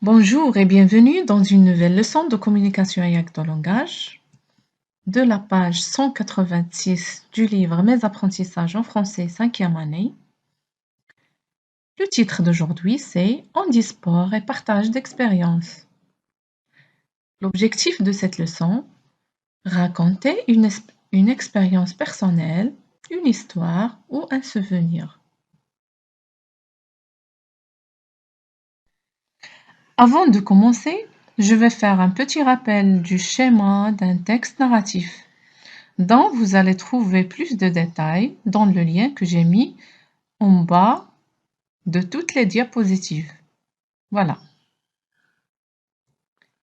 Bonjour et bienvenue dans une nouvelle leçon de communication et acte de langage de la page 186 du livre Mes apprentissages en français 5e année. Le titre d'aujourd'hui c'est Handisport et partage d'expériences. L'objectif de cette leçon, raconter une expérience personnelle, une histoire ou un souvenir. Avant de commencer, je vais faire un petit rappel du schéma d'un texte narratif, dont vous allez trouver plus de détails dans le lien que j'ai mis en bas de toutes les diapositives. Voilà.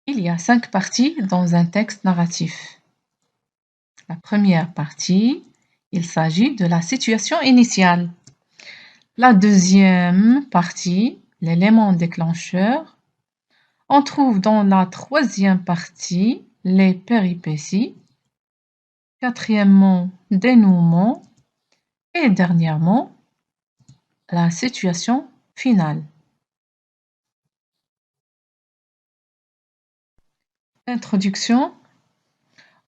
Il y a 5 parties dans un texte narratif. La première partie, il s'agit de la situation initiale. La deuxième partie, l'élément déclencheur. On trouve dans la troisième partie les péripéties. Quatrièmement, dénouement. Et dernièrement, la situation finale. Introduction.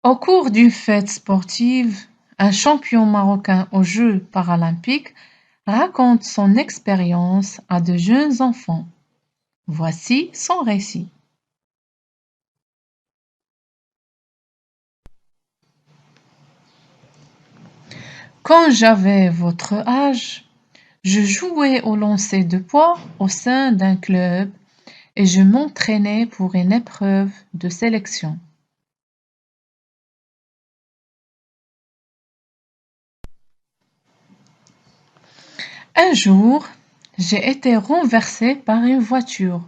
Au cours d'une fête sportive, un champion marocain aux Jeux paralympiques raconte son expérience à de jeunes enfants. Voici son récit. Quand j'avais votre âge, je jouais au lancer de poids au sein d'un club et je m'entraînais pour une épreuve de sélection. Un jour, j'ai été renversée par une voiture.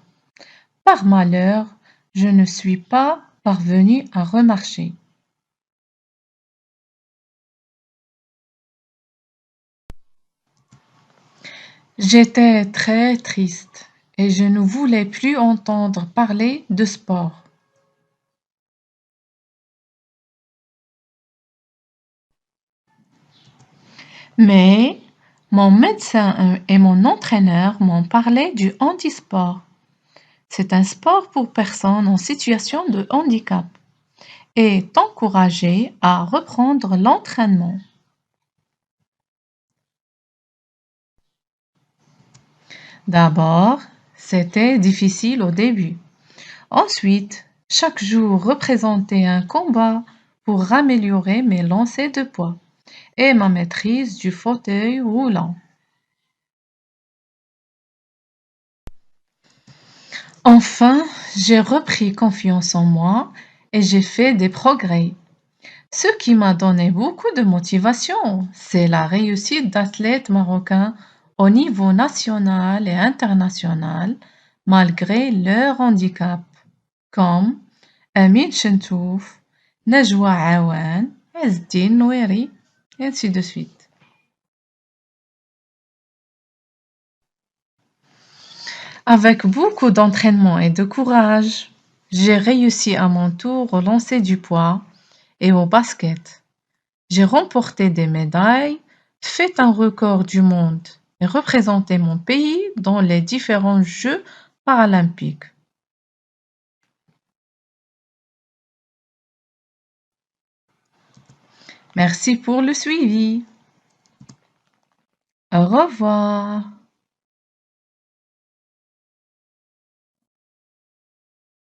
Par malheur, je ne suis pas parvenue à remarcher. J'étais très triste et je ne voulais plus entendre parler de sport. Mais mon médecin et mon entraîneur m'ont parlé du handisport. C'est un sport pour personnes en situation de handicap et encouragé à reprendre l'entraînement. D'abord, c'était difficile au début. Ensuite, chaque jour représentait un combat pour améliorer mes lancers de poids et ma maîtrise du fauteuil roulant. Enfin, j'ai repris confiance en moi et j'ai fait des progrès. Ce qui m'a donné beaucoup de motivation, c'est la réussite d'athlètes marocains au niveau national et international malgré leur handicap, comme Amin Chentouf, Najwa Awan, Ezdine Noueri, et ainsi de suite. Avec beaucoup d'entraînement et de courage, j'ai réussi à mon tour au lancer du poids et au basket. J'ai remporté des médailles, fait un record du monde et représenté mon pays dans les différents Jeux paralympiques. Merci pour le suivi. Au revoir.